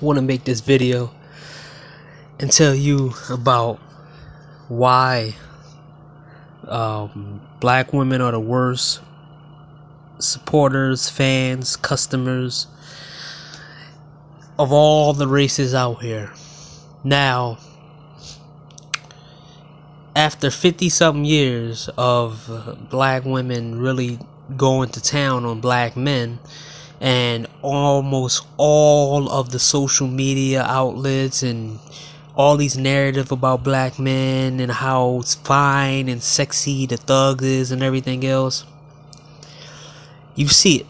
I want to make this video and tell you about why black women are the worst supporters, fans, customers of all the races out here. Now, after 50-something years of black women really going to town on black men, and almost all of the social media outlets and all these narrative about black men and how fine and sexy the thug is and everything else, you see it.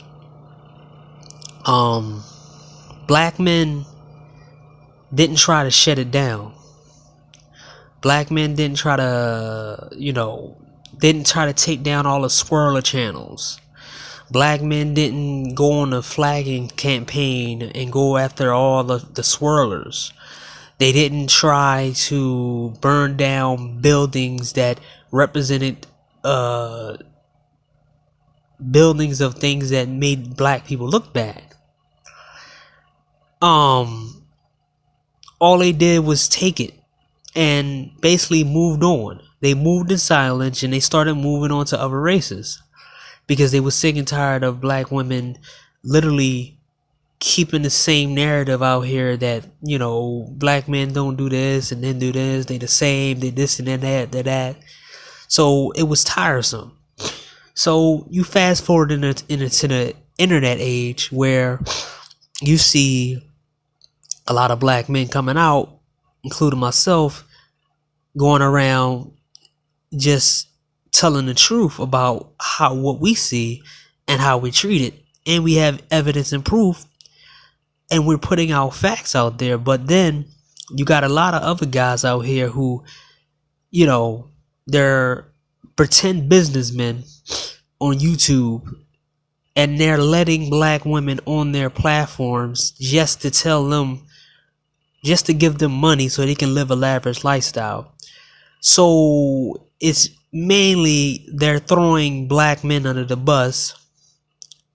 Black men didn't try to shut it down. Black men didn't try to, didn't try to take down all the swirler channels. Black men didn't go on a flagging campaign and go after all the swirlers. They didn't try to burn down buildings that represented buildings of things that made black people look bad. All they did was take it and basically moved on. They moved in silence and they started moving on to other races, because they were sick and tired of black women literally keeping the same narrative out here that, black men don't do this and then do this, they the same, they this and then that, that. So it was tiresome. So you fast forward into the internet age, where you see a lot of black men coming out, including myself, going around just telling the truth about what we see and how we treat it, and we have evidence and proof, and we're putting out facts out there. But then you got a lot of other guys out here who, they're pretend businessmen on YouTube, and they're letting black women on their platforms just to give them money so they can live a lavish lifestyle. So it's mainly they're throwing black men under the bus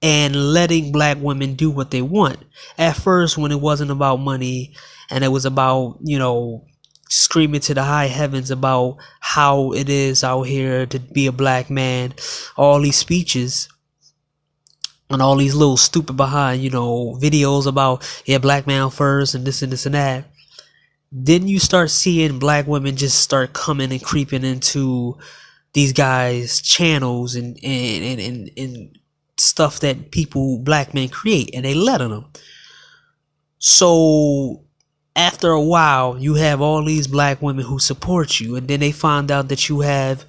and letting black women do what they want. At first, when it wasn't about money and it was about, screaming to the high heavens about how it is out here to be a black man, all these speeches and all these little stupid behind, videos about, black man first and this and this and that. Then you start seeing black women just start coming and creeping into these guys' channels and stuff that black men create, and they letting them. So after a while, you have all these black women who support you, and then they find out that you have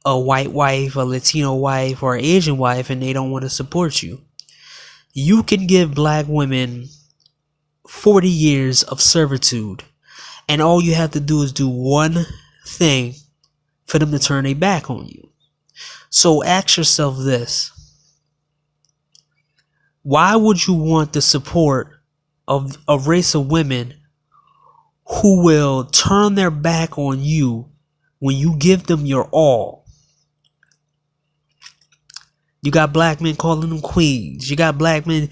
a white wife, a Latino wife, or an Asian wife, and they don't want to support you. You can give black women 40 years of servitude, and all you have to do is do one thing for them to turn their back on you. So ask yourself this: why would you want the support of a race of women who will turn their back on you when you give them your all? You got black men calling them queens. You got black men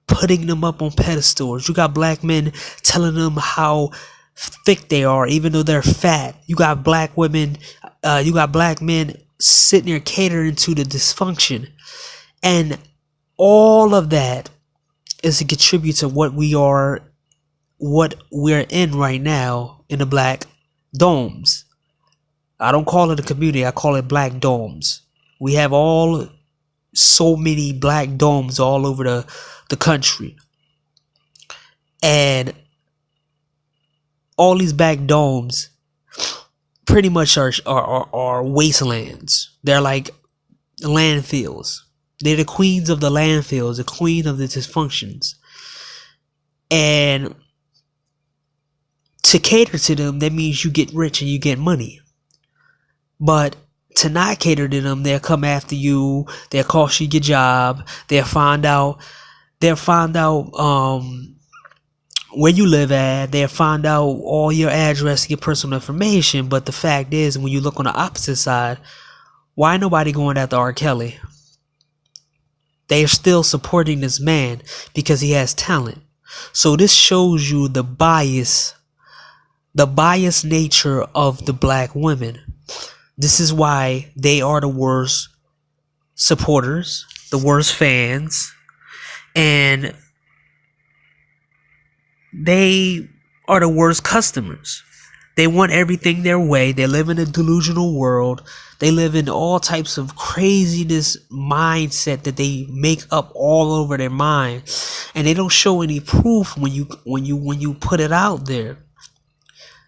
putting them up on pedestals. You got black men telling them how thick they are, even though they're fat. You got black women, you got black men sitting there catering to the dysfunction. And all of that is to contribute to what we're in right now in the black domes. I don't call it a community, I call it black domes. We have so many black domes all over the country. And all these black domes pretty much are wastelands. They're like landfills. They're the queens of the landfills, the queen of the dysfunctions. And to cater to them, that means you get rich and you get money. But to not cater to them, they'll come after you, they'll cost you your job, they'll find out where you live at, they'll find out all your address, your personal information. But the fact is, when you look on the opposite side, why nobody going after R. Kelly? They are still supporting this man because he has talent. So this shows you the biased nature of the black women. This is why they are the worst supporters, the worst fans, and they are the worst customers. They want everything their way. They live in a delusional world. They live in all types of craziness mindset that they make up all over their mind, and they don't show any proof when you put it out there.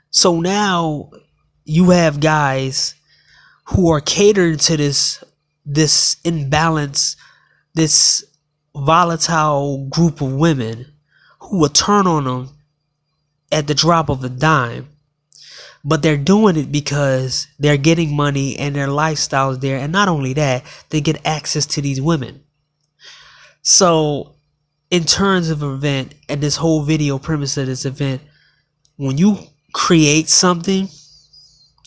So now you have guys who are catering to this imbalance, this volatile group of women who will turn on them at the drop of a dime. But they're doing it because they're getting money and their lifestyle's there. And not only that, they get access to these women. So in terms of event and this whole video premise of this event, when you create something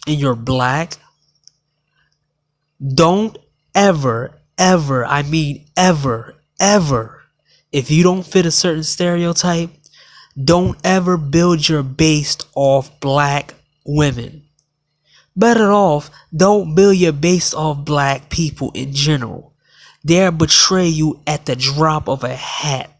and you're black, don't ever, I mean ever, if you don't fit a certain stereotype, don't ever build your base off black women. Better off, don't build your base off black people in general. They'll betray you at the drop of a hat.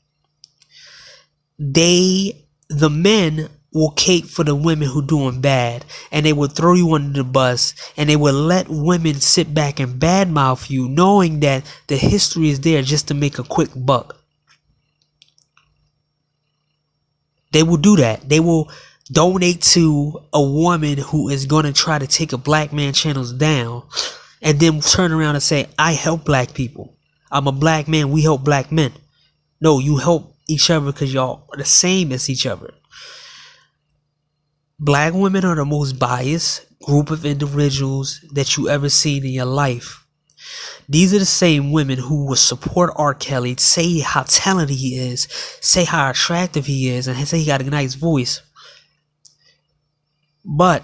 The men will cape for the women who doing bad, and they will throw you under the bus, and they will let women sit back and badmouth you, knowing that the history is there just to make a quick buck. They will do that. They will donate to a woman who is going to try to take a black man channels down, and then turn around and say, I help black people. I'm a black man. We help black men. No, you help each other because y'all are the same as each other. Black women are the most biased group of individuals that you ever seen in your life. These are the same women who will support R. Kelly, say how talented he is, say how attractive he is, and say he got a nice voice. But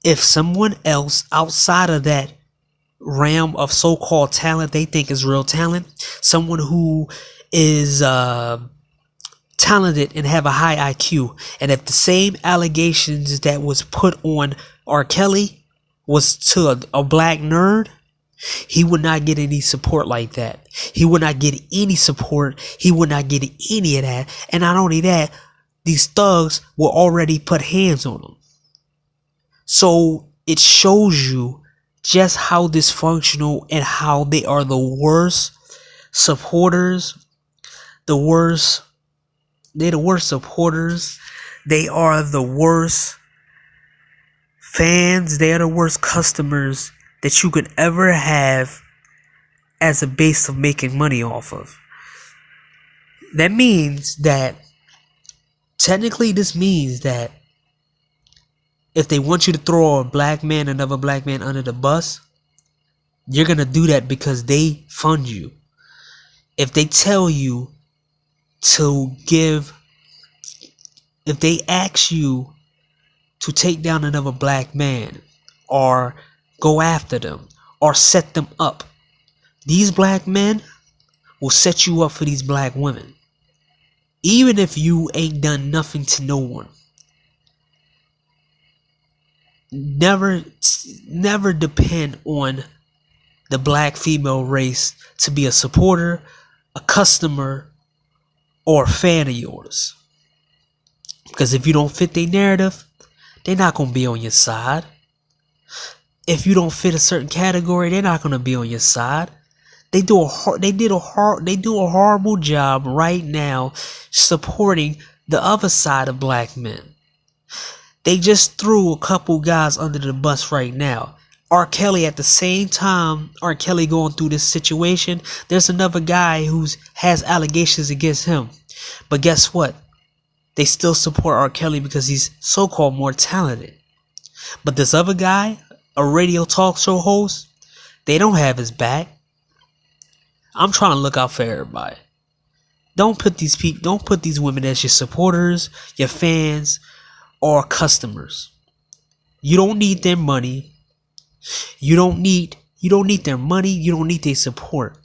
if someone else outside of that realm of so-called talent they think is real talent, someone who is talented and have a high IQ, and if the same allegations that was put on R. Kelly was to a black nerd, he would not get any support like that. He would not get any support. He would not get any of that. And not only that, these thugs will already put hands on him. So it shows you just how dysfunctional and how they are the worst supporters. They're the worst supporters. They are the worst fans. They are the worst customers that you could ever have as a base of making money off of. That means that, technically this means that if they want you to throw a black man, another black man under the bus, you're going to do that because they fund you. If they tell you to if they ask you to take down another black man or go after them or set them up, these black men will set you up for these black women, even if you ain't done nothing to no one. Never depend on the black female race to be a supporter, a customer, or a fan of yours. Because if you don't fit their narrative, they're not going to be on your side. If you don't fit a certain category, they're not going to be on your side. They do a horrible job right now supporting the other side of black men. They just threw a couple guys under the bus right now. R. Kelly, at the same time R. Kelly going through this situation, there's another guy who has allegations against him. But guess what? They still support R. Kelly because he's so-called more talented. But this other guy, a radio talk show host, they don't have his back. I'm trying to look out for everybody. Don't put these women as your supporters, your fans, or customers. You don't need their money. You don't need their money. You don't need their support.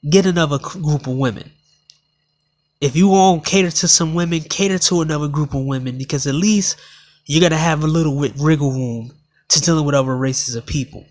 Get another group of women. If you won't cater to some women, cater to another group of women, because at least you're gonna have a little wiggle room to dealing with other races of people.